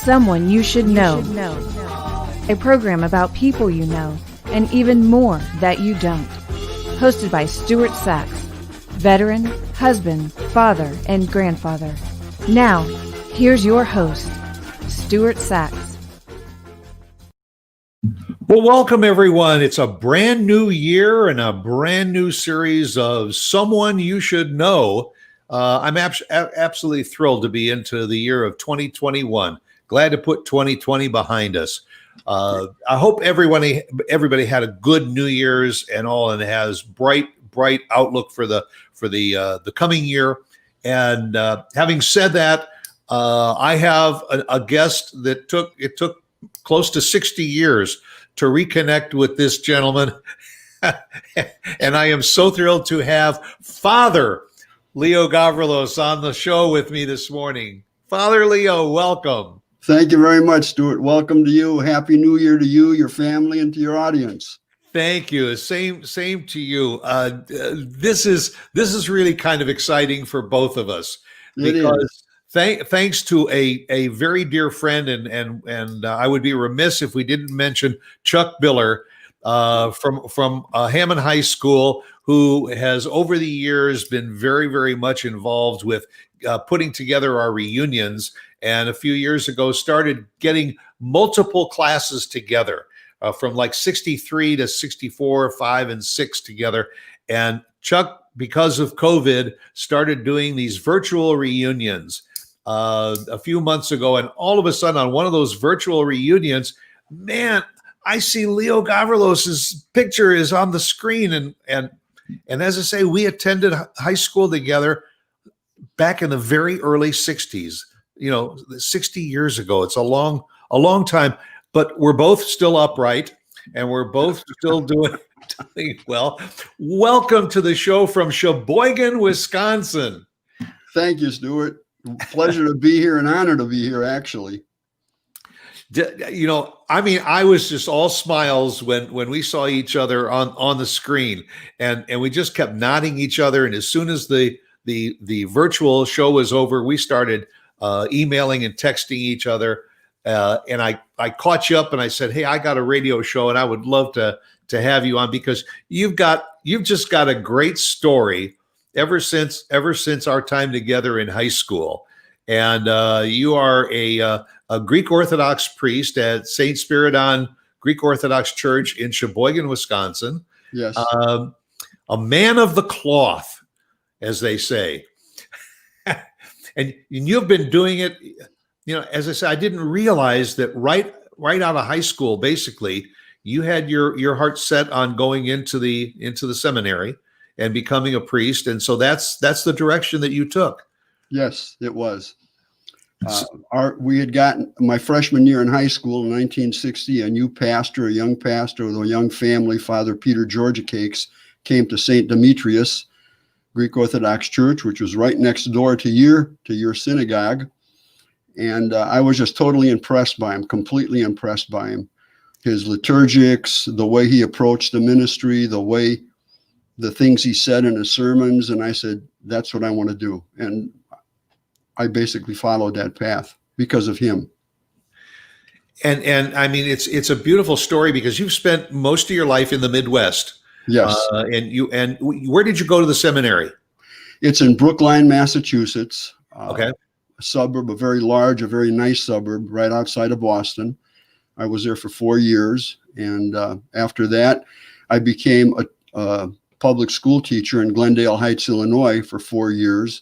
Someone You Should Know. A program about people you know and even more that you don't. Hosted by Stuart Sachs, veteran, husband, father, and grandfather. Now, here's your host, Stuart Sachs. Well, welcome everyone. It's a brand new year and a brand new series of Someone You Should Know. I'm absolutely thrilled to be into the year of 2021. Glad to put 2020 behind us. I hope everybody had a good New Year's and all, and has bright outlook for the coming year. And having said that, I have a guest that took close to 60 years to reconnect with this gentleman. And I am so thrilled to have Father Leo Gavrilos on the show with me this morning. Father Leo, welcome. Thank you very much, Stuart. Welcome to you. Happy New Year to you, your family, and to your audience. Thank you. Same to you. This is really kind of exciting for both of us, because thanks to a very dear friend, and I would be remiss if we didn't mention Chuck Biller from Hammond High School, who has over the years been very much involved with putting together our reunions, and a few years ago started getting multiple classes together from like 63 to 64, 5 and 6 together. And Chuck, because of COVID, started doing these virtual reunions a few months ago, and all of a sudden on one of those virtual reunions, man, I see Leo Gavrilos's picture is on the screen, and as I say, we attended high school together back in the very early 60s, 60 years ago. It's a long time, but we're both still upright and we're both still doing well. Welcome to the show from Sheboygan, Wisconsin. Thank you, Stuart. Pleasure to be here and honor to be here, actually. I was just all smiles when we saw each other on the screen, and we just kept nodding each other. And as soon as the virtual show was over, we started emailing and texting each other. And I caught you up and I said, hey, I got a radio show and I would love to have you on, because you've just got a great story ever since our time together in high school. And you are a Greek Orthodox priest at St. Spyridon Greek Orthodox Church in Sheboygan, Wisconsin. Yes. A man of the cloth, as they say. And you've been doing it, as I said, I didn't realize that right out of high school, basically, you had your heart set on going into the seminary and becoming a priest. And so that's the direction that you took. Yes, it was. We had gotten my freshman year in high school in 1960. A young pastor with a young family, Father Peter Georgiakakis, came to St. Demetrius Greek Orthodox Church, which was right next door to your synagogue. And I was just totally impressed by him, completely impressed by him. His liturgics, the way he approached the ministry, the things he said in his sermons. And I said, that's what I want to do. And I basically followed that path because of him. And I mean, it's a beautiful story, because you've spent most of your life in the Midwest. Yes. And where did you go to the seminary? It's in Brookline, Massachusetts. Okay. A suburb, a very large, a very nice suburb right outside of Boston. I was there for 4 years. And after that, I became a public school teacher in Glendale Heights, Illinois for 4 years,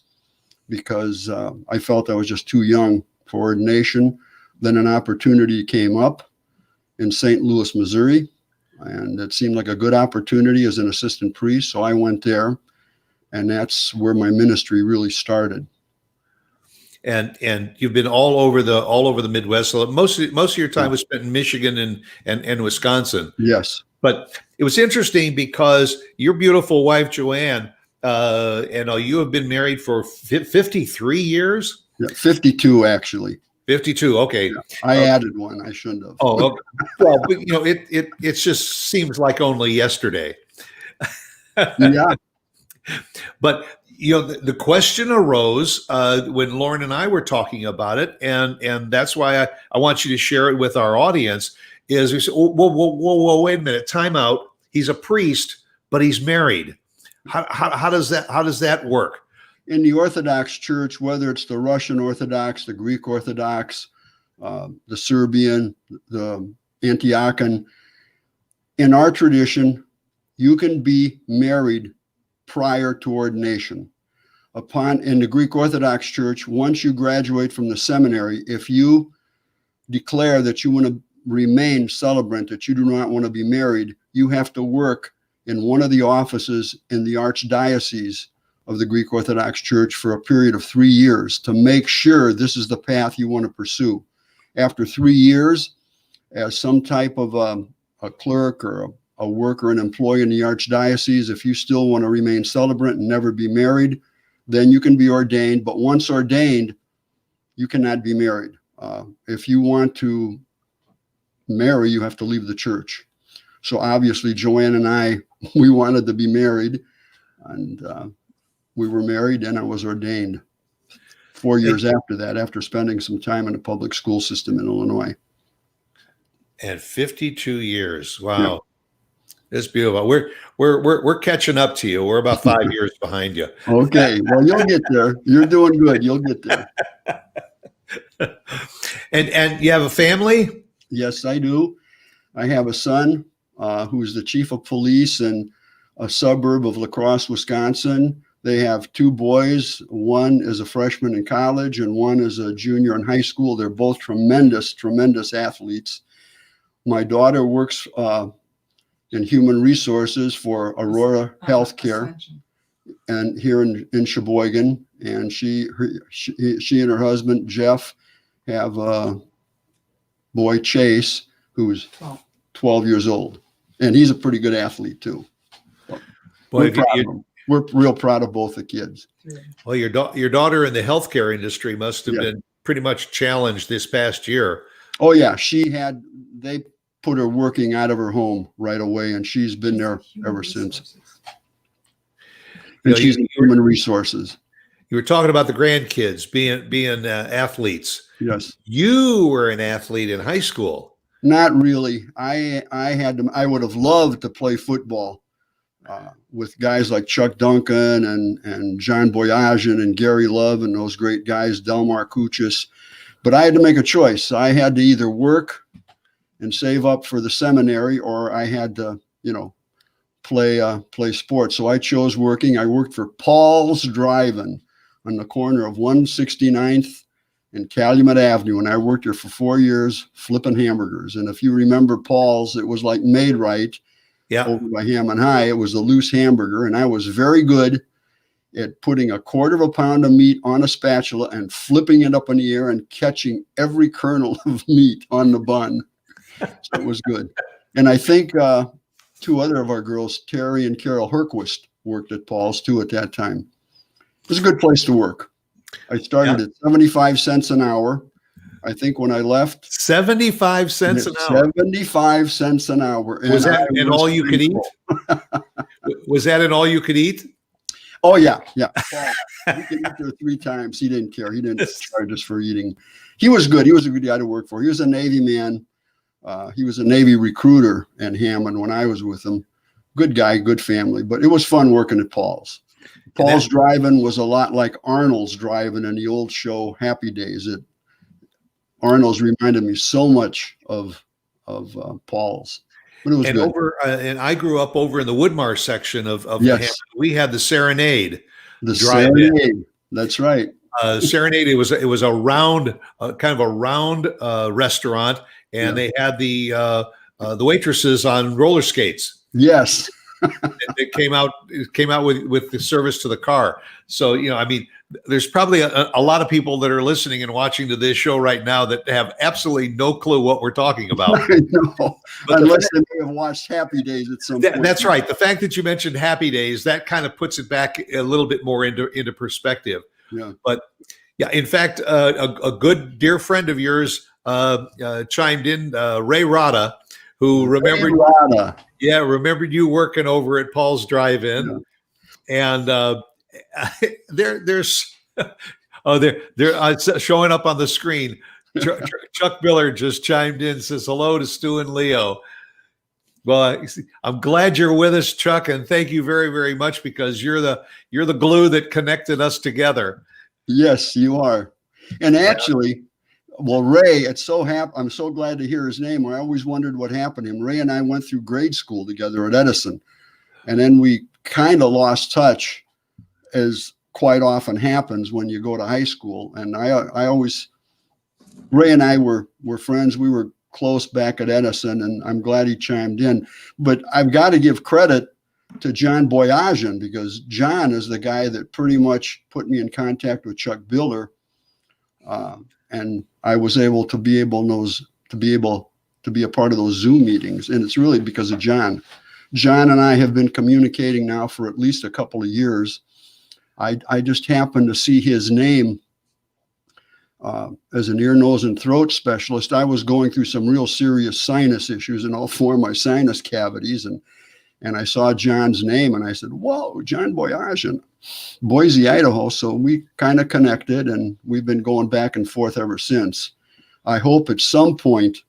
because I felt I was just too young for ordination. Then an opportunity came up in St. Louis, Missouri, and it seemed like a good opportunity as an assistant priest. So I went there, and that's where my ministry really started. And you've been all over the Midwest. So most of your time was spent in Michigan and Wisconsin. Yes. But it was interesting because your beautiful wife, Joanne, you have been married for 53 years? Yeah, 52, actually. 52. Okay. Yeah, I added one. I shouldn't have. Oh, okay. Well, but, it just seems like only yesterday. Yeah. But the question arose when Lauren and I were talking about it, and that's why I want you to share it with our audience. Is we said, whoa, wait a minute, time out. He's a priest, but he's married. How does that work? In the Orthodox Church, whether it's the Russian Orthodox, the Greek Orthodox, the Serbian, the Antiochian, in our tradition, you can be married prior to ordination. In the Greek Orthodox Church, once you graduate from the seminary, if you declare that you want to remain celebrant, that you do not want to be married, you have to work in one of the offices in the archdiocese of the Greek Orthodox Church for a period of 3 years to make sure this is the path you want to pursue. After 3 years, as some type of a clerk or a worker, an employee in the archdiocese, if you still want to remain celebrant and never be married, then you can be ordained. But once ordained, you cannot be married. If you want to marry, you have to leave the church. So obviously, Joanne and I, we wanted to be married, and we were married, and I was ordained 4 years after that, after spending some time in the public school system in Illinois. And 52 years. Wow. Yeah. It's beautiful. We're catching up to you. We're about 5 years behind you. Okay. Well, you'll get there. You're doing good. You'll get there. And you have a family? Yes, I do. I have a son who's the chief of police in a suburb of La Crosse, Wisconsin. They have 2 boys. One is a freshman in college and one is a junior in high school. They're both tremendous, tremendous athletes. My daughter works in human resources for Aurora Healthcare and here in Sheboygan. And she and her husband, Jeff, have a boy, Chase, who's 12 years old. And he's a pretty good athlete, too. We're real proud of both the kids. Well, your daughter in the healthcare industry must have been pretty much challenged this past year. Oh, yeah. They put her working out of her home right away, and she's been there ever since. And she's in human resources. You were talking about the grandkids being athletes. Yes. You were an athlete in high school. Not really. I would have loved to play football with guys like Chuck Duncan and John Boyajian and Gary Love and those great guys, Delmar Kuchis. But I had to make a choice. I had to either work and save up for the seminary, or I had to, play sports. So I chose working. I worked for Paul's Drive-In on the corner of 169th and Calumet Avenue, and I worked there for 4 years flipping hamburgers. And if you remember Paul's, it was like Made Right over by Hammond High. It was a loose hamburger, and I was very good at putting a quarter of a pound of meat on a spatula and flipping it up in the air and catching every kernel of meat on the bun. So it was good. And I think 2 other of our girls, Terry and Carol Herquist, worked at Paul's too at that time. It was a good place to work. I started at 75 cents an hour. I think when I left, 75 cents an hour. 75 cents an hour. Was that in all you could eat? Was that in all you could eat? Oh, yeah. Yeah. We could eat there 3 times. He didn't care. He didn't charge us for eating. He was good. He was a good guy to work for. He was a Navy man. He was a Navy recruiter in Hammond when I was with him. Good guy, good family. But it was fun working at Paul's. Paul's Drive-In was a lot like Arnold's Drive-In in the old show Happy Days. Arnold's reminded me so much of Paul's. But it was good. And I grew up over in the Woodmar section of yes. Hammond. We had the Serenade. The Serenade. That's right. Serenade. It was a round, kind of a round restaurant, and they had the waitresses on roller skates. Yes. It came out with the service to the car. So, there's probably a lot of people that are listening and watching to this show right now that have absolutely no clue what we're talking about. I know. Unless they may have watched Happy Days at some point. That's right. The fact that you mentioned Happy Days, that kind of puts it back a little bit more into perspective. Yeah. But in fact, a good dear friend of yours chimed in, Ray Rada, who remembered you working over at Paul's Drive-In. And there's they're showing up on the screen. Chuck Biller just chimed in, says hello to Stu and Leo. Well, I'm glad you're with us, Chuck, and thank you very, very much, because you're the glue that connected us together. Yes, you are. And actually, well, Ray, I'm so glad to hear his name. I always wondered what happened to him. Ray and I went through grade school together at Edison, and then we kind of lost touch, as quite often happens when you go to high school. And Ray and I were friends. We were close back at Edison, and I'm glad he chimed in. But I've got to give credit to John Boyajian, because John is the guy that pretty much put me in contact with Chuck Biller, and I was able to be a part of those Zoom meetings, and it's really because of John. John and I have been communicating now for at least a couple of years. I just happened to see his name as an ear, nose, and throat specialist. I was going through some real serious sinus issues in all four of my sinus cavities, and I saw John's name, and I said, whoa, John Boyajian, Boise, Idaho. So we kind of connected, and we've been going back and forth ever since. I hope at some point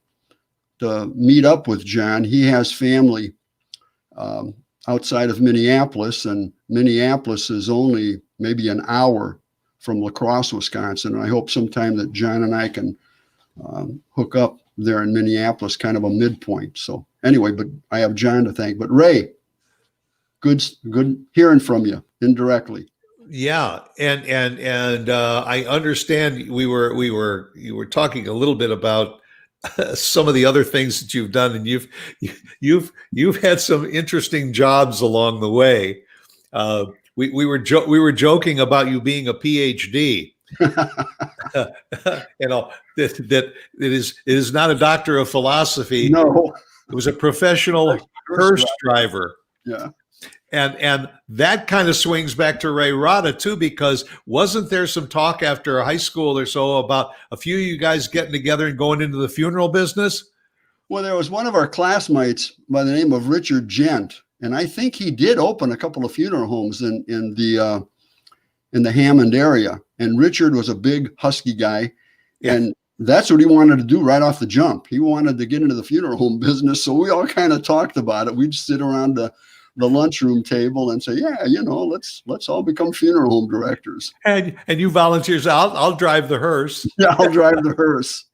to meet up with John. He has family outside of Minneapolis, and Minneapolis is only maybe an hour from La Crosse, Wisconsin. And I hope sometime that John and I can hook up there in Minneapolis, kind of a midpoint. So anyway, but I have John to thank. But Ray, good hearing from you indirectly. Yeah, and I understand you were talking a little bit about some of the other things that you've done, and you've had some interesting jobs along the way. We were joking about you being a PhD. That it is not a doctor of philosophy. No, it was a professional hearse driver. Yeah. And that kind of swings back to Ray Rada too, because wasn't there some talk after high school or so about a few of you guys getting together and going into the funeral business? Well, there was one of our classmates by the name of Richard Gent, and I think he did open a couple of funeral homes in the Hammond area. And Richard was a big husky guy, and that's what he wanted to do right off the jump. He wanted to get into the funeral home business. So we all kind of talked about it. We'd sit around the lunchroom table and say, yeah, let's all become funeral home directors. And you volunteers, I'll drive the hearse. Yeah, I'll drive the hearse.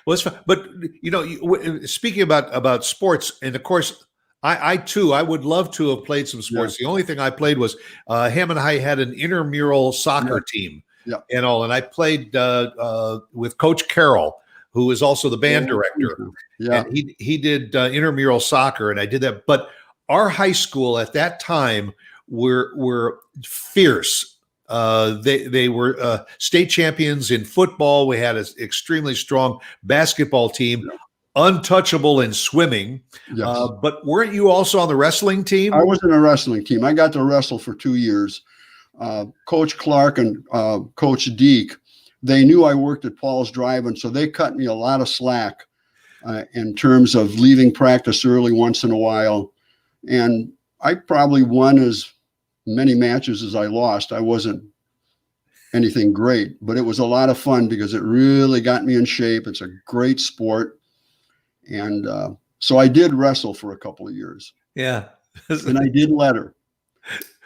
Well, it's fun. But speaking about sports, and of course, I too, I would love to have played some sports. Yeah. The only thing I played was Ham and I had an intramural soccer team, and I played with Coach Carroll, who is also the band director. Yeah, and he did intramural soccer, and I did that. But our high school at that time were fierce. They were state champions in football. We had an extremely strong basketball team, untouchable in swimming. Yes. But weren't you also on the wrestling team? I was in a wrestling team. I got to wrestle for 2 years. Coach Clark and Coach Deek, they knew I worked at Paul's Drive-In, so they cut me a lot of slack in terms of leaving practice early once in a while. And I probably won as many matches as I lost. I wasn't anything great, but it was a lot of fun because it really got me in shape. It's a great sport. And so I did wrestle for a couple of years. Yeah. And I did letter.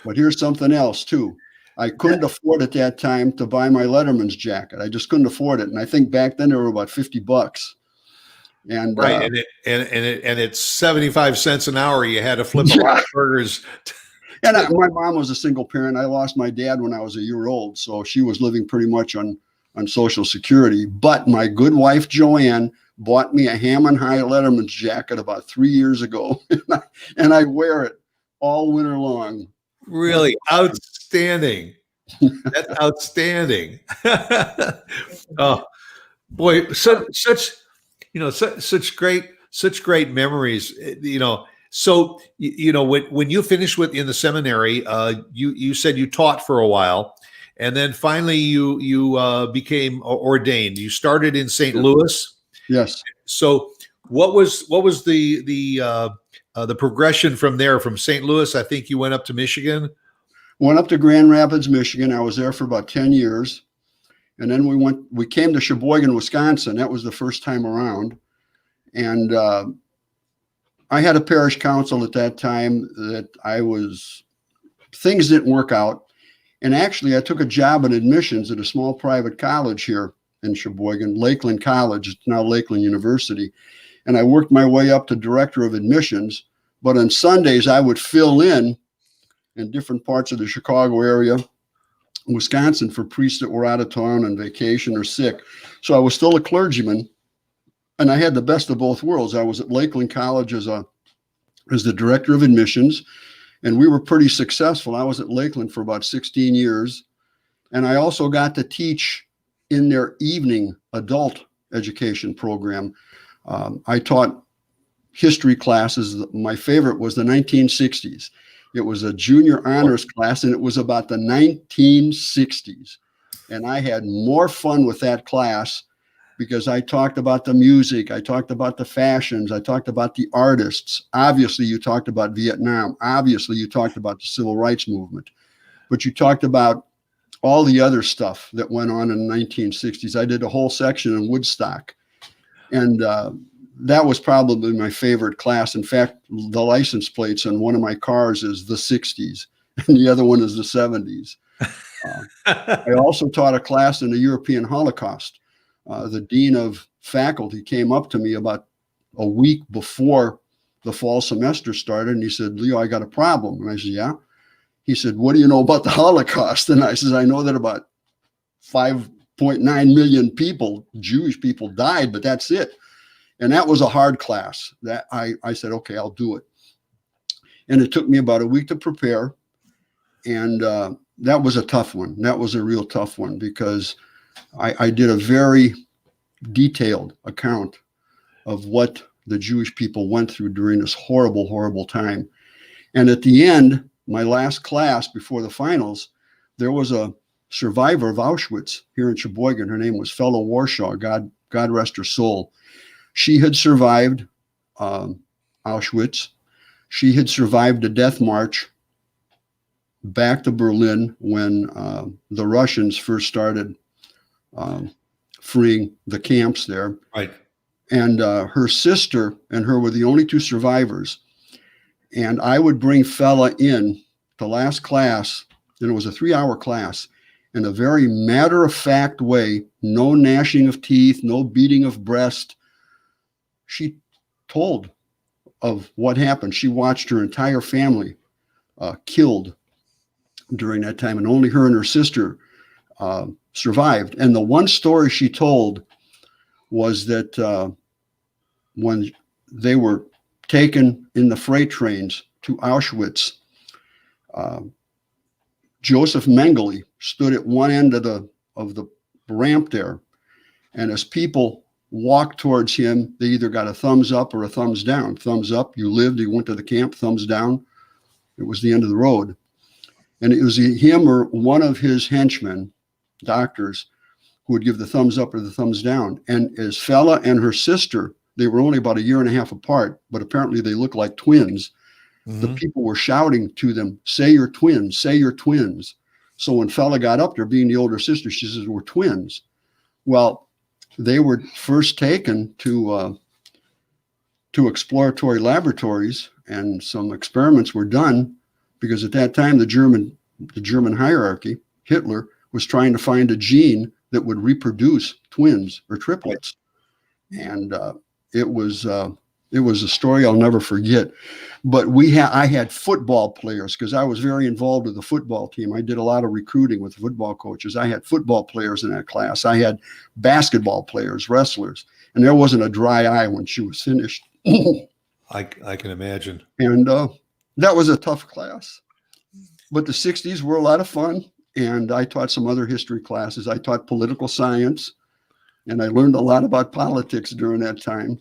But here's something else too. I couldn't afford at that time to buy my Letterman's jacket. I just couldn't afford it. And I think back then they were about $50. And right. And it's 75 cents an hour. You had to flip a lot of burgers. And my mom was a single parent. I lost my dad when I was a year old. So she was living pretty much on Social Security. But my good wife, Joanne, bought me a Ham and High Letterman's jacket about 3 years ago. And I wear it all winter long. Really outstanding. That's outstanding. Oh boy, such great memories. So when you finished in the seminary, you said you taught for a while, and then finally you became ordained. You started in St. Louis. Yes. So what was the the progression from there, from St. Louis, I think you went up to Michigan. Went up to Grand Rapids, Michigan. I was there for about 10 years. And then we came to Sheboygan, Wisconsin. That was the first time around. And I had a parish council at that time that things didn't work out. And actually, I took a job in admissions at a small private college here in Sheboygan, Lakeland College. It's now Lakeland University. And I worked my way up to director of admissions. But on Sundays, I would fill in different parts of the Chicago area, Wisconsin, for priests that were out of town on vacation or sick. So I was still a clergyman, and I had the best of both worlds. I was at Lakeland College as the director of admissions, and we were pretty successful. I was at Lakeland for about 16 years, and I also got to teach in their evening adult education program. I taught history classes. My favorite was the 1960s. It was a junior honors class, and it was about the 1960s. And I had more fun with that class because I talked about the music, I talked about the fashions, I talked about the artists. Obviously, you talked about Vietnam. Obviously, you talked about the civil rights movement. But you talked about all the other stuff that went on in the 1960s. I did a whole section in Woodstock. And that was probably my favorite class. In fact, the license plates on one of my cars is the 60s, and the other one is the 70s. I also taught a class in the European Holocaust. The dean of faculty came up to me about a week before the fall semester started, and he said, "Leo, I got a problem." And I said, "Yeah." He said, "What do you know about the Holocaust?" And I said, "I know that about 5.9 million people, Jewish people, died, but that's it." And that was a hard class. That I said, "Okay, I'll do it." And it took me about a week to prepare. And that was a tough one. That was a real tough one because I did a very detailed account of what the Jewish people went through during this horrible, horrible time. And at the end, my last class before the finals, there was a survivor of Auschwitz here in Sheboygan. Her name was Fellow Warshaw, God rest her soul. She had survived Auschwitz. She had survived a death march back to Berlin when the Russians first started freeing the camps there. Right. And her sister and her were the only two survivors. And I would bring Fella in to last class, and it was a 3-hour class, in a very matter-of-fact way, no gnashing of teeth, no beating of breast. She told of what happened. She watched her entire family killed during that time, and only her and her sister survived. And the one story she told was that when they were taken in the freight trains to Auschwitz, Joseph Mengele stood at one end of the ramp there, and as people walked towards him, they either got a thumbs up or a thumbs down. Thumbs up, you lived, you went to the camp. Thumbs down, it was the end of the road. And it was him or one of his henchmen, doctors, who would give the thumbs up or the thumbs down. And as Fella and her sister, they were only about 1.5 years apart, but apparently they looked like twins. Mm-hmm. The people were shouting to them, "Say you're twins, say you're twins." So when Fella got up there, being the older sister, she says, "We're twins." Well, they were first taken to exploratory laboratories, and some experiments were done because at that time the German hierarchy, Hitler, was trying to find a gene that would reproduce twins or triplets, and it was a story I'll never forget. But I had football players because I was very involved with the football team. I did a lot of recruiting with football coaches. I had football players in that class. I had basketball players, wrestlers, and there wasn't a dry eye when she was finished. I can imagine. And that was a tough class. But the 60s were a lot of fun. And I taught some other history classes. I taught political science, and I learned a lot about politics during that time.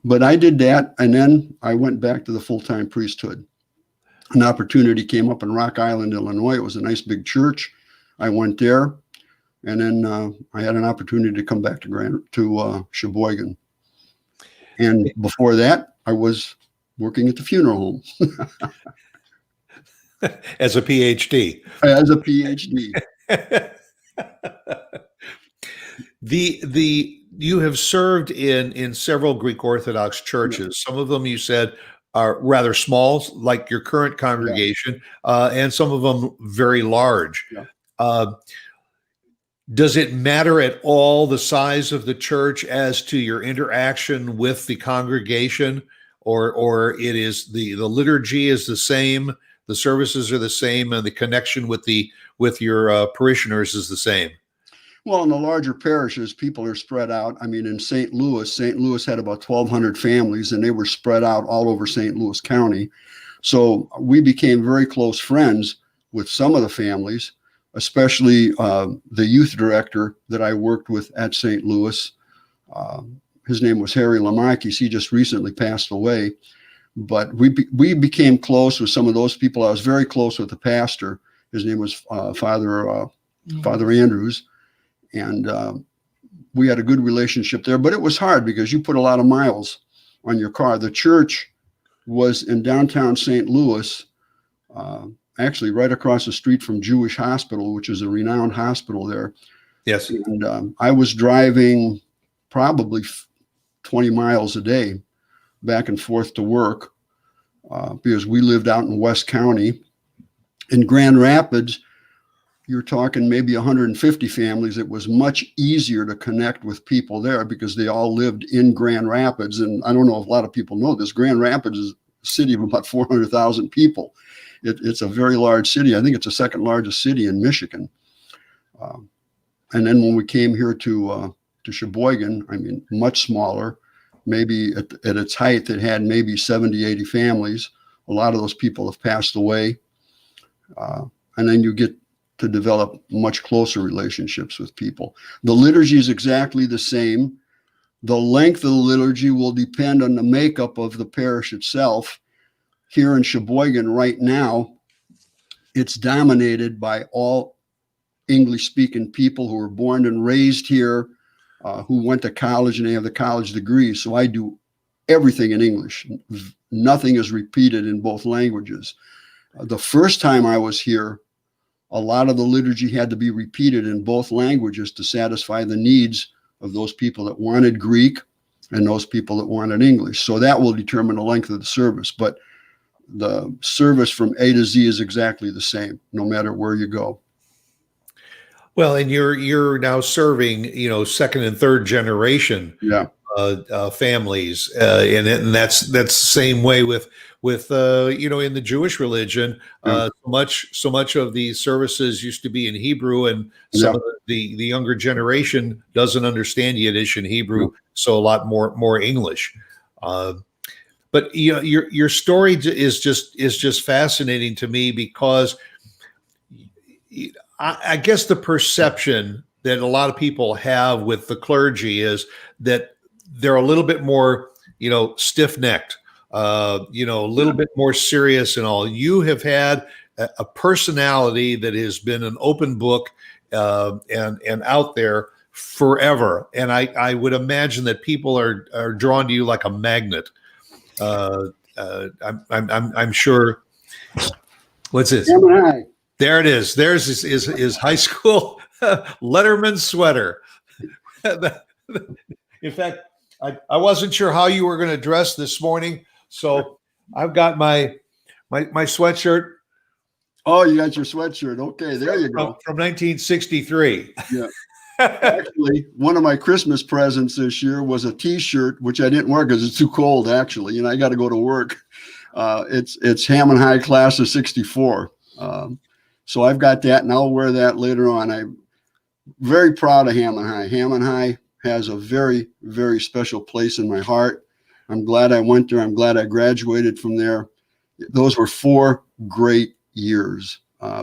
But I did that, and then I went back to the full-time priesthood. An opportunity came up in Rock Island, Illinois. It was a nice big church. I went there, and then I had an opportunity to come back to Sheboygan. And before that, I was working at the funeral home as a PhD. As a PhD. You have served in several Greek Orthodox churches. Some of them you said are rather small, like your current congregation, and some of them very large. Does it matter at all the size of the church as to your interaction with the congregation, or it is the liturgy is the same, the services are the same, and the connection with your parishioners is the same? Well, in the larger parishes, people are spread out. I mean, in St. Louis had about 1,200 families, and they were spread out all over St. Louis County. So we became very close friends with some of the families, especially the youth director that I worked with at St. Louis. His name was Harry Lamarckis. He just recently passed away. But we became close with some of those people. I was very close with the pastor. His name was Father Andrews. And we had a good relationship there, but it was hard because you put a lot of miles on your car. The church was in downtown St. Louis, actually right across the street from Jewish Hospital, which is a renowned hospital there. Yes. And I was driving probably 20 miles a day back and forth to work because we lived out in West County. In Grand Rapids, you're talking maybe 150 families. It was much easier to connect with people there because they all lived in Grand Rapids. And I don't know if a lot of people know this. Grand Rapids is a city of about 400,000 people. It's a very large city. I think it's the second largest city in Michigan. And then when we came here to Sheboygan, I mean, much smaller, maybe at its height, it had maybe 70, 80 families. A lot of those people have passed away. And then you get to develop much closer relationships with people. The liturgy is exactly the same. The length of the liturgy will depend on the makeup of the parish itself. Here in Sheboygan right now, it's dominated by all English-speaking people who were born and raised here, who went to college and they have the college degree. So I do everything in English. Nothing is repeated in both languages. The first time I was here, a lot of the liturgy had to be repeated in both languages to satisfy the needs of those people that wanted Greek and those people that wanted English. So that will determine the length of the service. But the service from A to Z is exactly the same, no matter where you go. Well, and you're now serving, second and third generation families, and that's the same way with in the Jewish religion. So much of the services used to be in Hebrew, and some of the younger generation doesn't understand Yiddish and Hebrew, so a lot more English. But your story is just fascinating to me because I guess the perception that a lot of people have with the clergy is that they're a little bit more, stiff-necked, a little bit more serious and all. You have had a personality that has been an open book and out there forever. And I would imagine that people are drawn to you like a magnet. I'm sure. What's this? There it is. There's his high school Letterman sweater. In fact, I wasn't sure how you were going to dress this morning, so I've got my sweatshirt. Oh, you got your sweatshirt. Okay, there you go. From 1963. Yeah. Actually, one of my Christmas presents this year was a T-shirt, which I didn't wear because it's too cold. Actually, I got to go to work. It's Hammond High class of '64. So I've got that, and I'll wear that later on. I'm very proud of Hammond High. Hammond High has a very, very special place in my heart. I'm glad I went there. I'm glad I graduated from there. Those were 4 great years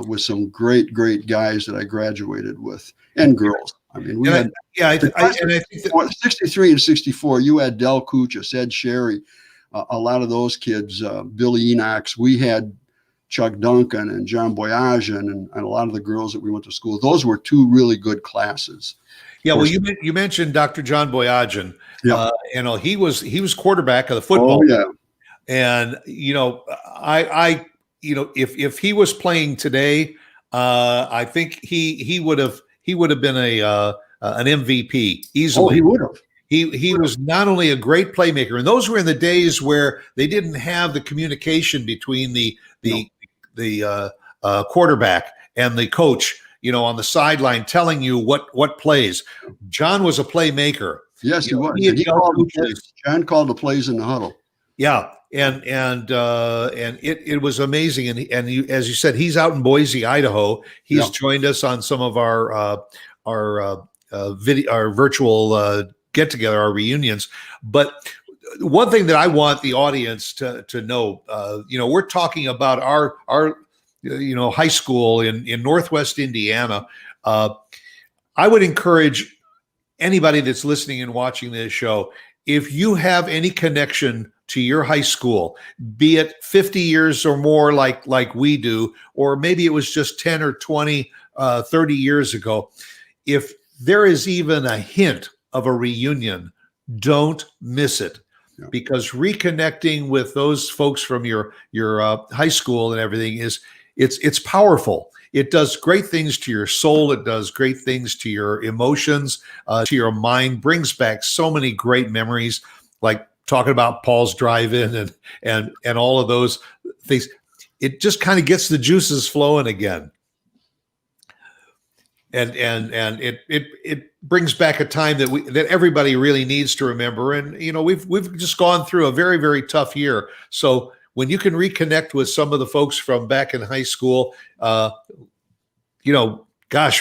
with some great, great guys that I graduated with, and girls. I mean, we had I think that 63 and 64. You had Del Kuchis, Ed Sherry, a lot of those kids, Billy Enox. We had Chuck Duncan and John Boyajian and a lot of the girls that we went to school. Those were 2 really good classes. Yeah, well, you mentioned Dr. John Boyajian. He was quarterback of the football. Oh, yeah. And if he was playing today, I think he would have been an MVP easily. Oh, he would have. He was not only a great playmaker, and those were in the days where they didn't have the communication between the quarterback and the coach, on the sideline telling you what plays. John was a playmaker. Yes, he was. John called the plays in the huddle. Yeah, and it was amazing. And as you said, he's out in Boise, Idaho. He's joined us on some of our virtual get together, our reunions. But one thing that I want the audience to know, we're talking about our high school in Northwest Indiana. I would encourage anybody that's listening and watching this show, if you have any connection to your high school, be it 50 years or more like we do, or maybe it was just 10 or 20, 30 years ago, if there is even a hint of a reunion, don't miss it. Yeah. Because reconnecting with those folks from your high school and everything it's powerful. It does great things to your soul. It does great things to your emotions, to your mind, brings back so many great memories, like talking about Paul's Drive-In and all of those things. It just kind of gets the juices flowing again. And it brings back a time that everybody really needs to remember. And we've just gone through a very, very tough year. So when you can reconnect with some of the folks from back in high school, gosh,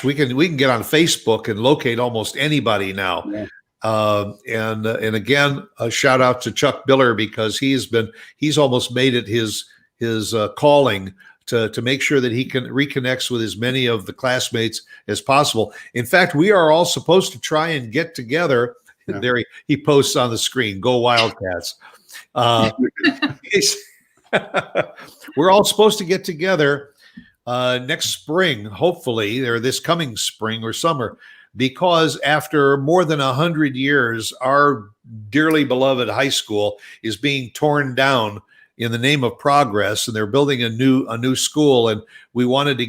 we can get on Facebook and locate almost anybody now. Yeah. And again, a shout out to Chuck Biller, because he's almost made it his calling to make sure that he can reconnects with as many of the classmates as possible. In fact, we are all supposed to try and get together. Yeah. There he posts on the screen, "Go Wildcats." We're all supposed to get together next spring, hopefully, or this coming spring or summer, because after more than 100 years, our dearly beloved high school is being torn down in the name of progress, and they're building a new school. And we wanted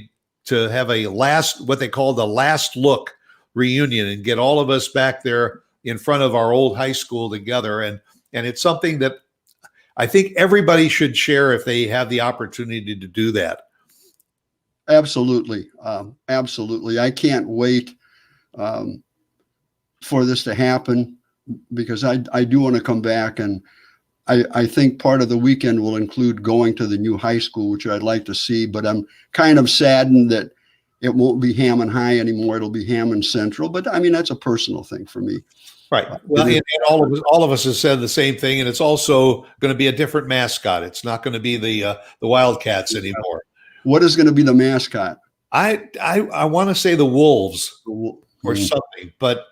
to have what they call the last look reunion, and get all of us back there in front of our old high school together. And it's something that I think everybody should share if they have the opportunity to do that. Absolutely. Absolutely. I can't wait for this to happen, because I do want to come back. And I think part of the weekend will include going to the new high school, which I'd like to see, but I'm kind of saddened that it won't be Hammond High anymore. It'll be Hammond Central, but I mean, that's a personal thing for me. Right. Well, and all of us have said the same thing, and it's also going to be a different mascot. It's not going to be the Wildcats anymore. What is going to be the mascot? I want to say the Wolves or something, but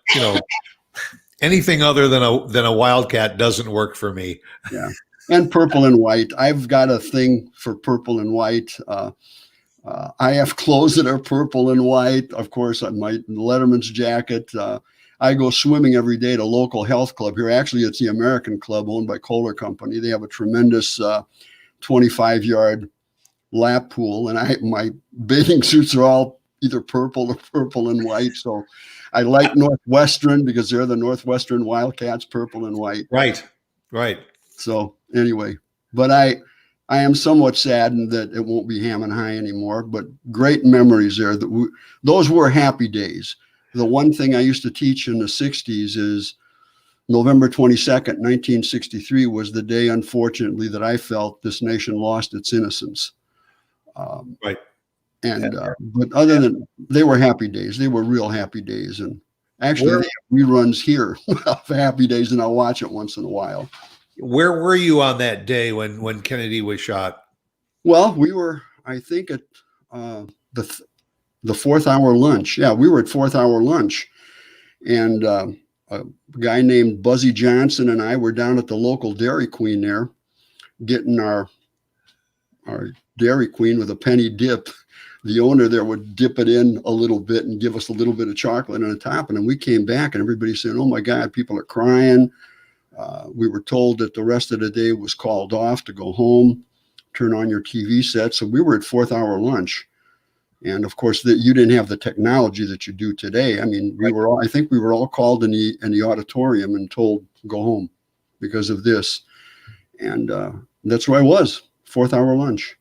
anything other than a Wildcat doesn't work for me. Yeah, and purple and white. I've got a thing for purple and white. I have clothes that are purple and white. Of course, my Letterman's jacket. I go swimming every day at a local health club here. Actually, it's the American Club, owned by Kohler Company. They have a tremendous 25-yard lap pool, and my bathing suits are all either purple or purple and white. So I like Northwestern because they're the Northwestern Wildcats, purple and white. Right. So anyway, but I am somewhat saddened that it won't be Hammond High anymore, but great memories there. Those were happy days. The one thing I used to teach in the 60s is November 22nd, 1963 was the day, unfortunately, that I felt this nation lost its innocence. Right. And but other than, they were happy days. They were real happy days. And actually, they have reruns here of happy days, and I'll watch it once in a while. Where were you on that day when Kennedy was shot? Well, we were, I think, at the fourth hour lunch. Yeah, we were at fourth hour lunch. And a guy named Buzzy Johnson and I were down at the local Dairy Queen there, getting our Dairy Queen with a penny dip. The owner there would dip it in a little bit and give us a little bit of chocolate on the top. And then we came back and everybody said, "Oh my God, people are crying. We were told that the rest of the day was called off to go home, turn on your TV set. So we were at fourth hour lunch. And of course, you didn't have the technology that you do today. I mean, I think we were all called in the auditorium and told go home because of this. And that's where I was, fourth hour lunch.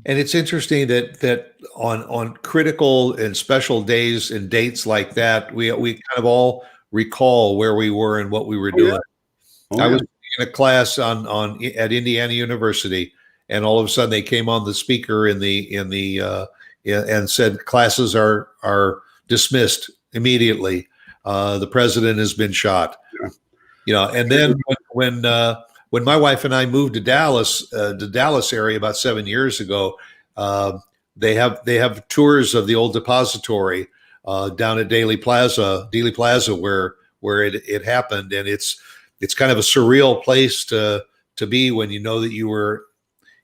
And it's interesting that on critical and special days and dates like that, we kind of all recall where we were and what we were doing. I was in a class at Indiana University, and all of a sudden they came on the speaker and said classes are dismissed immediately. The president has been shot. Yeah. And then when my wife and I moved to Dallas area about 7 years ago, they have tours of the old depository down at Dealey Plaza, where it happened, and it's kind of a surreal place to be when you know that you were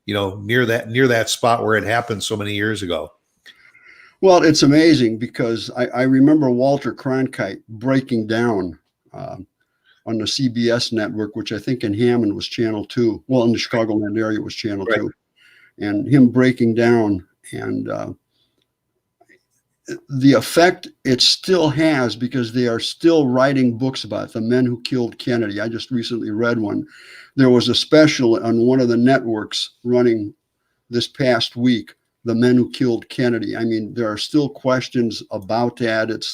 near that spot where it happened so many years ago. Well, it's amazing because I remember Walter Cronkite breaking down on the CBS network, which I think in Hammond was Channel 2. Well, in the Chicagoland area was Channel 2. And him breaking down, and the effect it still has, because they are still writing books about the men who killed Kennedy. I just recently read one. There was a special on one of the networks running this past week, the men who killed Kennedy. I mean, there are still questions about that.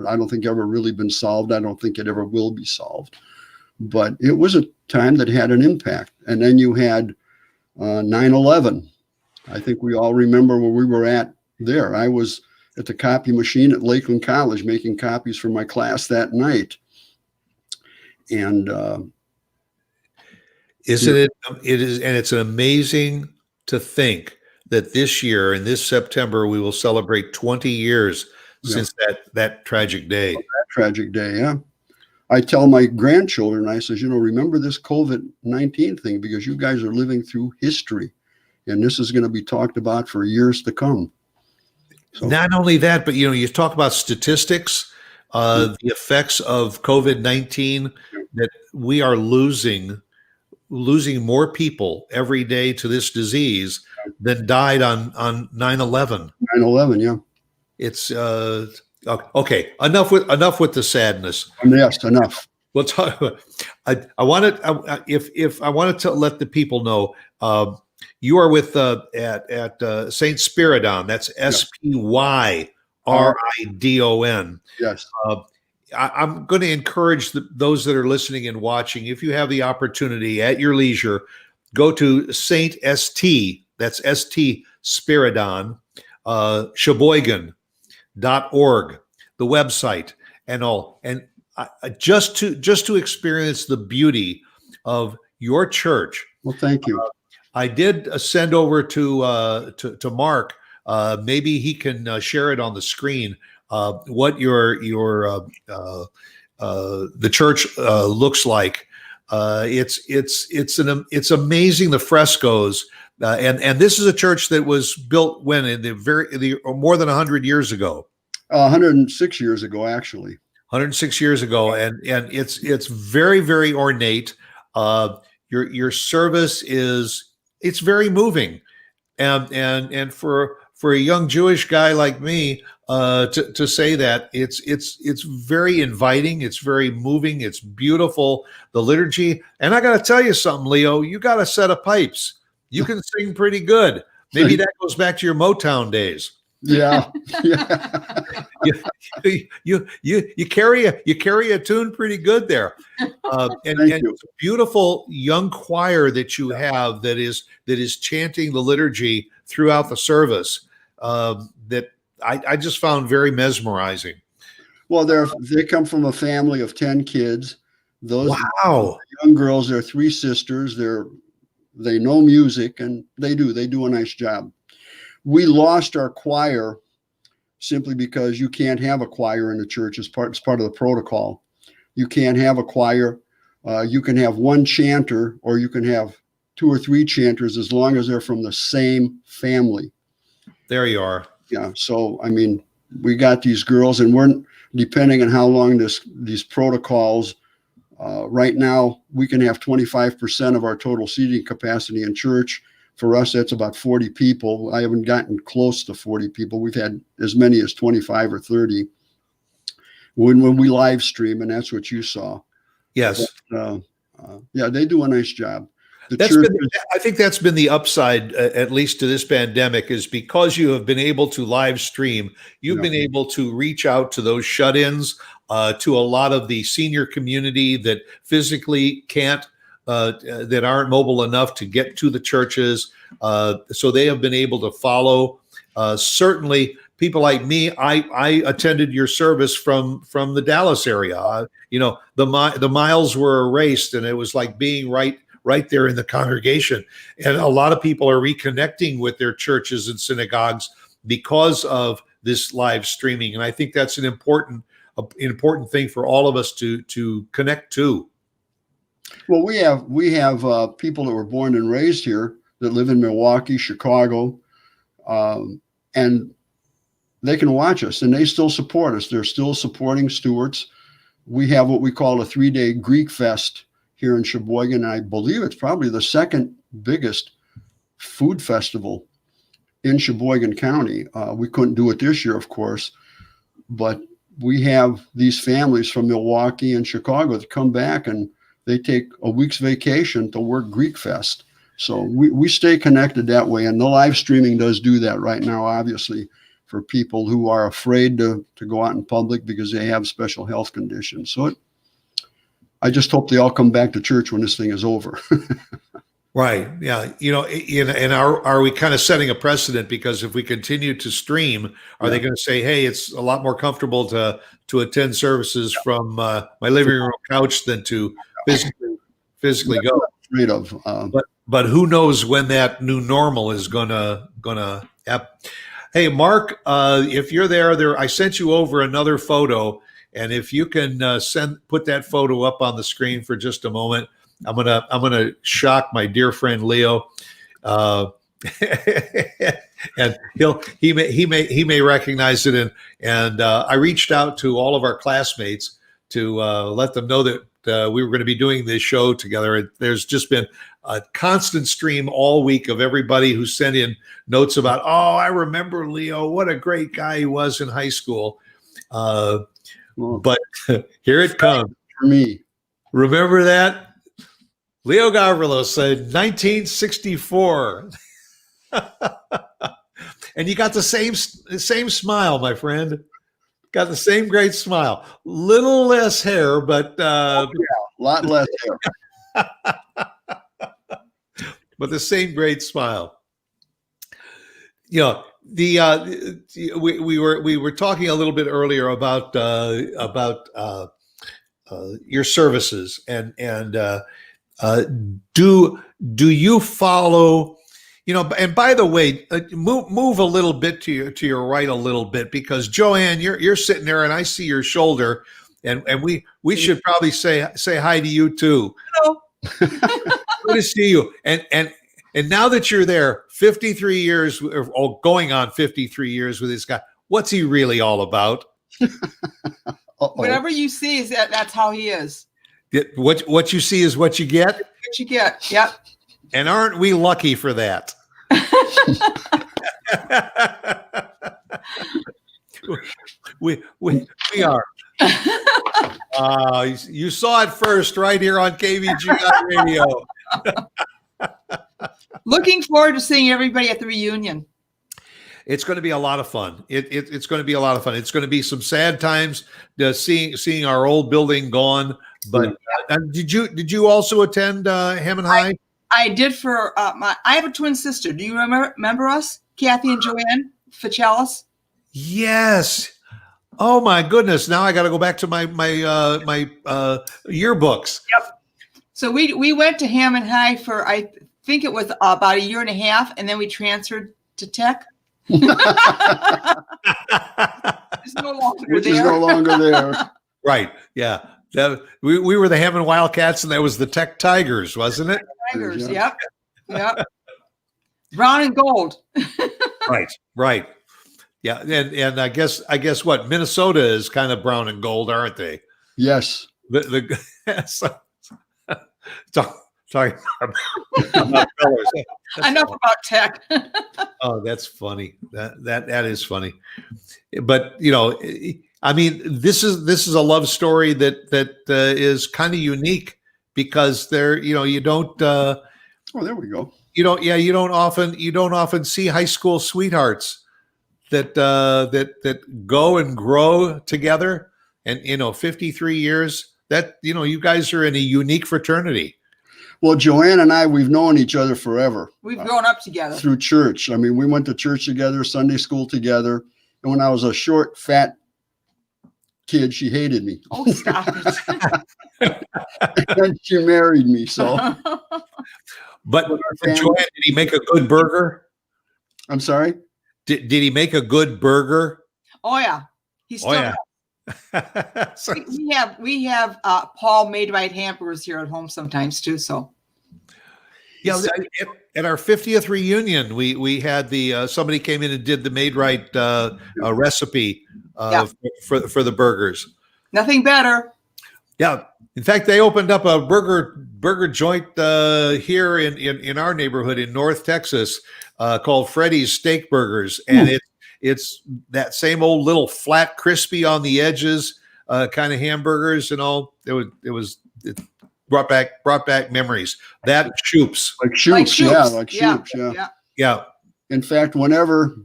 I don't think ever really been solved. I don't think it ever will be solved. But it was a time that had an impact. And then you had 9/11. I think we all remember where we were at there. I was at the copy machine at Lakeland College making copies for my class that night. And it's amazing to think that this year, in this September, we will celebrate 20 years since that tragic day. That tragic day, yeah. I tell my grandchildren, I says, remember this COVID-19 thing, because you guys are living through history, and this is going to be talked about for years to come. So, not only that, but you talk about statistics, the effects of COVID-19, that we are losing more people every day to this disease than died on 9/11. 9/11, yeah. It's okay. Enough with the sadness. Yes, enough. We'll talk. I wanted to let the people know you are with at Saint Spyridon. That's Spyridon. Yes. I'm going to encourage those that are listening and watching, if you have the opportunity at your leisure, go to Saint St. That's St. Spyridon, Sheboygan.org, the website and all, and just to experience the beauty of your church. Well, thank you. I did send over to Mark. Maybe he can share it on the screen. What the church looks like. It's amazing, the frescoes, and this is a church that was built when more than 100 years ago. 106 years ago, actually. 106 years ago, and it's very, very ornate. Your service it's very moving, and for a young Jewish guy like me, to say that it's very inviting, it's very moving, it's beautiful, the liturgy. And I got to tell you something, Leo, you got a set of pipes. You can sing pretty good. Maybe that goes back to your Motown days. Yeah. you carry a tune pretty good there. And it's a beautiful young choir that you have that is chanting the liturgy throughout the service, that I just found very mesmerizing. Well, they come from a family of 10 kids. Those young girls, they're 3 sisters. They know music, and they do a nice job. We lost our choir simply because you can't have a choir in the church. It's part of the protocol. You can't have a choir. You can have one chanter, or you can have 2 or 3 chanters, as long as they're from the same family. There you are. Yeah. So, I mean, we got these girls, and we're, depending on how long these protocols Right now, we can have 25% of our total seating capacity in church. For us, that's about 40 people. I haven't gotten close to 40 people. We've had as many as 25 or 30 when we live stream, and that's what you saw. Yes. But, yeah, they do a nice job. I think that's been the upside, at least to this pandemic, is because you have been able to live stream, you've been able to reach out to those shut-ins, to a lot of the senior community that physically can't, that aren't mobile enough to get to the churches. So they have been able to follow. Certainly, people like me, I attended your service from the Dallas area. The miles were erased, and it was like being right there in the congregation. And a lot of people are reconnecting with their churches and synagogues because of this live streaming. And I think that's an important thing for all of us to connect to. Well, we have people that were born and raised here that live in Milwaukee, Chicago, and they can watch us, and they still support us. They're still supporting Stewart's. We have what we call a 3-day Greek Fest here in Sheboygan. And I believe it's probably the second biggest food festival in Sheboygan County. We couldn't do it this year, of course, but we have these families from Milwaukee and Chicago that come back, and they take a week's vacation to work Greek Fest. So we stay connected that way. And the live streaming does do that right now, obviously, for people who are afraid to go out in public because they have special health conditions. So I just hope they all come back to church when this thing is over. Right. Yeah. And are we kind of setting a precedent? Because if we continue to stream, are they going to say, hey, it's a lot more comfortable to attend services from my living room couch than to physically go? But who knows when that new normal is gonna happen. Hey, Mark, if you're there, I sent you over another photo, and if you can put that photo up on the screen for just a moment, I'm gonna shock my dear friend Leo, and he may recognize it. And I reached out to all of our classmates to let them know that we were going to be doing this show together. There's just been a constant stream all week of everybody who sent in notes about, oh, I remember Leo, what a great guy he was in high school. But here it comes. For me. Remember that? Leo Gavrilos said 1964. And you got the same smile, my friend. Got the same great smile. Little less hair, but a lot less hair. But the same great smile. We were talking a little bit earlier about your services, and do you follow? And by the way, move a little bit to your right a little bit, because Joanne, you're sitting there, and I see your shoulder, and we should probably say hi to you too. Hello. Good to see you. And now that you're there, 53 years, or going on 53 years with this guy, what's he really all about? Whatever you see is that's how he is. What you see is what you get. What you get. Yep. And aren't we lucky for that? we are. You saw it first right here on KVGI Radio. Looking forward to seeing everybody at the reunion. It's going to be a lot of fun. It's going to be a lot of fun. It's going to be some sad times seeing our old building gone. But did you also attend Hammond High? I did for I have a twin sister. Do you remember us, Kathy and Joanne Fichalis? Yes. Oh my goodness! Now I got to go back to my yearbooks. Yep. So we went to Hammond High for, I think it was about a year and a half, and then we transferred to Tech. It's no longer Which there. is no longer there. Right. Yeah. We were the Hammond Wildcats, and that was the Tech Tigers, wasn't it? Tigers. Yep. Brown and gold. Right. Yeah. And I guess what, Minnesota is kind of brown and gold, aren't they? Yes. the sorry about colors. Enough about tech. Oh, that's funny. That is funny. But I mean, this is a love story that is kind of unique because you don't. Oh, there we go. You don't often see high school sweethearts that go and grow together, and 53 years. That you guys are in a unique fraternity. Well, Joanne and I, we've known each other forever. We've grown up together through church. I mean, we went to church together, Sunday school together. And when I was a short, fat kid, she hated me. Oh, stop it. And she married me. So, but Joanne, did he make a good burger? I'm sorry? Did he make a good burger? Oh, yeah. He's still. Oh, yeah. We have Paul made right hamburgers here at home sometimes too. So yeah, at our 50th reunion, we had somebody came in and did the made right recipe for the burgers. Nothing better. Yeah, in fact, they opened up a burger joint here in our neighborhood in North Texas called Freddy's Steak Burgers, and it's that same old little flat, crispy on the edges kind of hamburgers and all. It brought back memories. That Shoops. Like Shoops. Yeah. In fact, whenever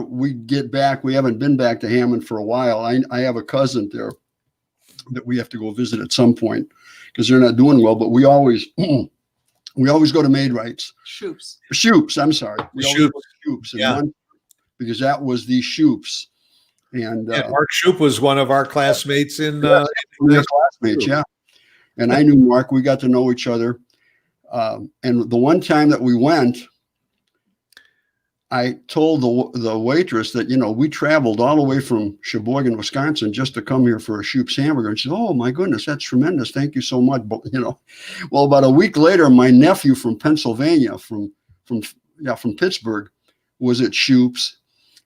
we get back, we haven't been back to Hammond for a while. I have a cousin there that we have to go visit at some point because they're not doing well. But we always go to Made Rights. Shoops. I'm sorry. We always go to Shoops. Yeah. Because that was the Shoops. And Mark Shoop was one of our classmates in classmates, yeah. And I knew Mark. We got to know each other. And the one time that we went, I told the waitress that, we traveled all the way from Sheboygan, Wisconsin, just to come here for a Shoops hamburger. And she said, "Oh my goodness, that's tremendous. Thank you so much." But, well, about a week later, my nephew from Pennsylvania, from Pittsburgh, was at Shoops.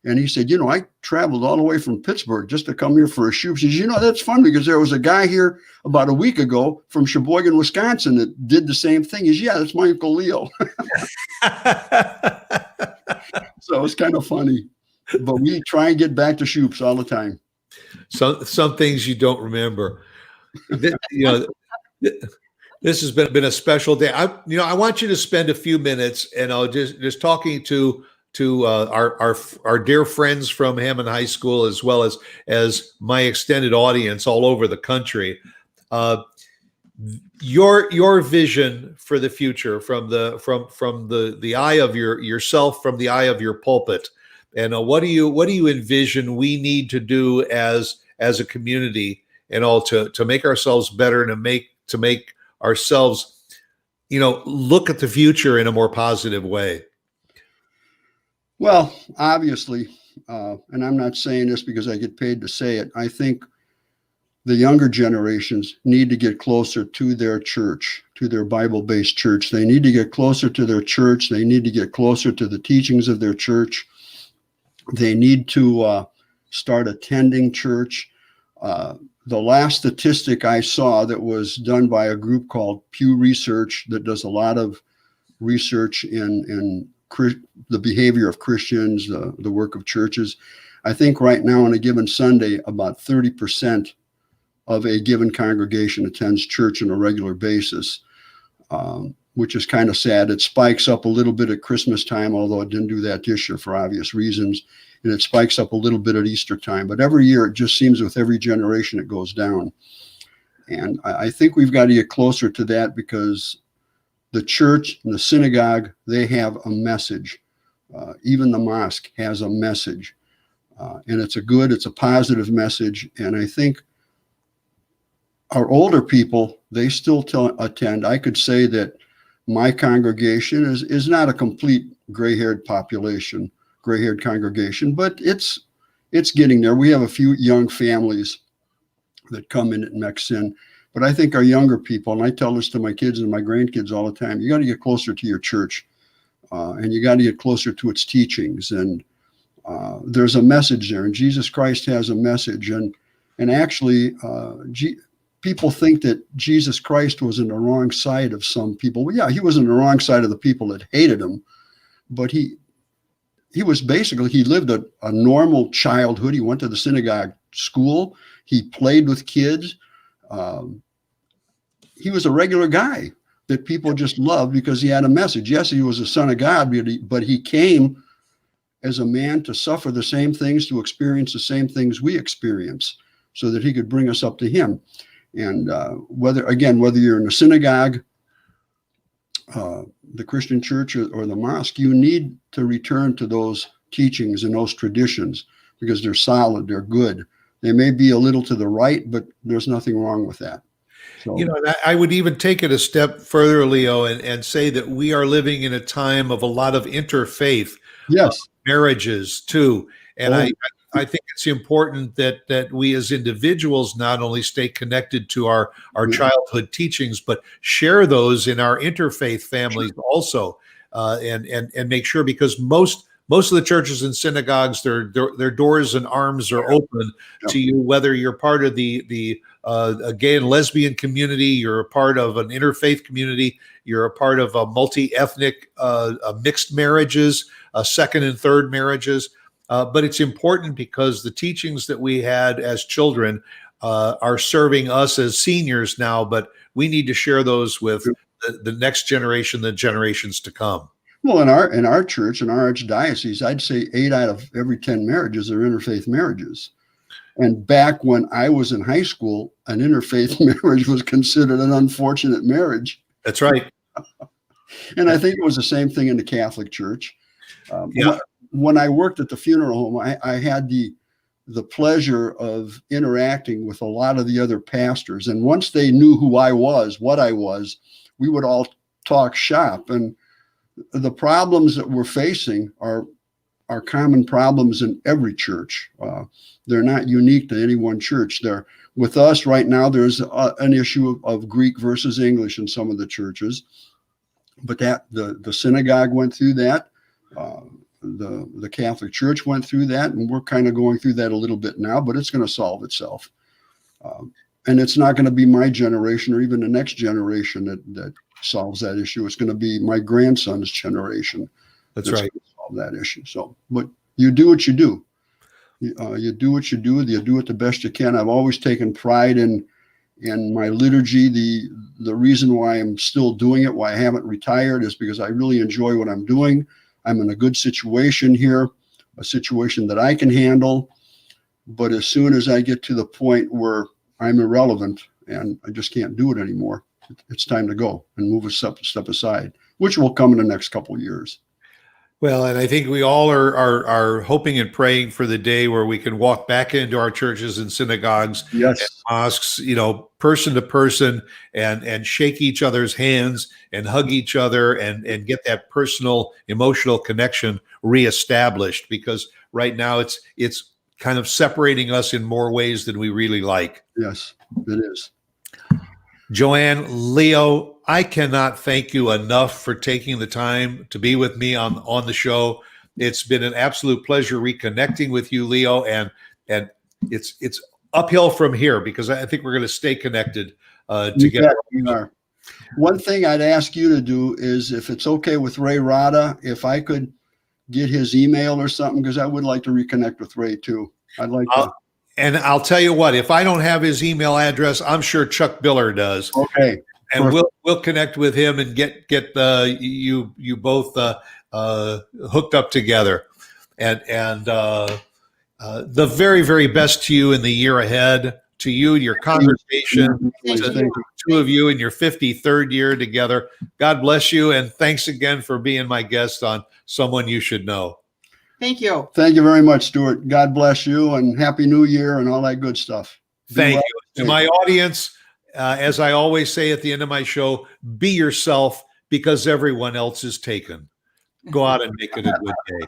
And he said, I traveled all the way from Pittsburgh just to come here for a Shoops. He said, that's fun because there was a guy here about a week ago from Sheboygan, Wisconsin that did the same thing. He said, yeah, that's my Uncle Leo. So it's kind of funny. But we try and get back to Shoops all the time. So some things you don't remember. This has been a special day. I want you to spend a few minutes and I'll just talking to our dear friends from Hammond High School, as well as my extended audience all over the country. Your vision for the future from the eye of yourself, from the eye of your pulpit, and what do you envision we need to do as a community and all to make ourselves better and to make ourselves look at the future in a more positive way. Well, obviously, and I'm not saying this because I get paid to say it, I think the younger generations need to get closer to their church, to their Bible-based church. They need to get closer to their church. They need to get closer to the teachings of their church. They need to start attending church. The last statistic I saw that was done by a group called Pew Research that does a lot of research in the behavior of Christians, the work of churches. I think right now on a given Sunday, about 30% of a given congregation attends church on a regular basis, which is kind of sad. It spikes up a little bit at Christmas time, although it didn't do that this year for obvious reasons. And it spikes up a little bit at Easter time. But every year, it just seems with every generation, it goes down. And I think we've got to get closer to that because the church and the synagogue, they have a message. Even the mosque has a message. And it's a positive message. And I think our older people, they still attend. I could say that my congregation is not a complete gray-haired population, gray-haired congregation, but it's getting there. We have a few young families that come in and mix in. But I think our younger people, and I tell this to my kids and my grandkids all the time, you got to get closer to your church and you got to get closer to its teachings. And there's a message there, and Jesus Christ has a message. And actually, people think that Jesus Christ was in the wrong side of some people. Well, yeah, he was in the wrong side of the people that hated him, but he was basically, he lived a normal childhood. He went to the synagogue school. He played with kids. He was a regular guy that people just loved because he had a message. Yes, he was a son of God, but he came as a man to suffer the same things, to experience the same things we experience, so that he could bring us up to him. And whether you're in a synagogue, the Christian church, or the mosque, you need to return to those teachings and those traditions because they're solid, they're good. They may be a little to the right, but there's nothing wrong with that. So, I would even take it a step further, Leo, and say that we are living in a time of a lot of interfaith marriages too. And I think it's important that we as individuals not only stay connected to our childhood teachings, but share those in our interfaith families also, and make sure, because most of the churches and synagogues, their doors and arms are open to you, whether you're part of the a gay and lesbian community, you're a part of an interfaith community, you're a part of a multi-ethnic mixed marriages, second and third marriages. But it's important because the teachings that we had as children are serving us as seniors now, but we need to share those with the next generation, the generations to come. Well, in our church, in our archdiocese, I'd say 8 out of every 10 marriages are interfaith marriages. And back when I was in high school, an interfaith marriage was considered an unfortunate marriage. That's right. And I think it was the same thing in the Catholic Church. When I worked at the funeral home, I had the pleasure of interacting with a lot of the other pastors. And once they knew who I was, what I was, we would all talk shop. And the problems that we're facing are common problems in every church. They're not unique to any one church. They're with us right now. There's an issue of Greek versus English in some of the churches, but that the synagogue went through that. The Catholic Church went through that, and we're kind of going through that a little bit now, but it's going to solve itself. And it's not going to be my generation or even the next generation that solves that issue. It's going to be my grandson's generation. That's right. Solve that issue. So, but you do what you do. You do what you do. You do it the best you can. I've always taken pride in my liturgy. The reason why I'm still doing it, why I haven't retired, is because I really enjoy what I'm doing. I'm in a good situation here, a situation that I can handle. But as soon as I get to the point where I'm irrelevant and I just can't do it anymore, it's time to go and move a step aside, which will come in the next couple of years. Well, and I think we all are hoping and praying for the day where we can walk back into our churches and synagogues and mosques, person to person, and shake each other's hands and hug each other and get that personal, emotional connection reestablished. Because right now it's kind of separating us in more ways than we really like. Yes, it is. Joanne, Leo, I cannot thank you enough for taking the time to be with me on the show. It's been an absolute pleasure reconnecting with you, Leo, and it's uphill from here because I think we're going to stay connected together. We are. One thing I'd ask you to do is, if it's okay with Ray Rada, if I could get his email or something, because I would like to reconnect with Ray too. I'd like to. And I'll tell you what, if I don't have his email address, I'm sure Chuck Biller does. Okay. And we'll connect with him and get you both hooked up together. And the very, very best to you in the year ahead, to you and your congregation, to the two of you in your 53rd year together. God bless you. And thanks again for being my guest on Someone You Should Know. Thank you. Thank you very much, Stuart. God bless you, and Happy New Year and all that good stuff. Thank you. To my audience, as I always say at the end of my show, be yourself because everyone else is taken. Go out and make it a good day.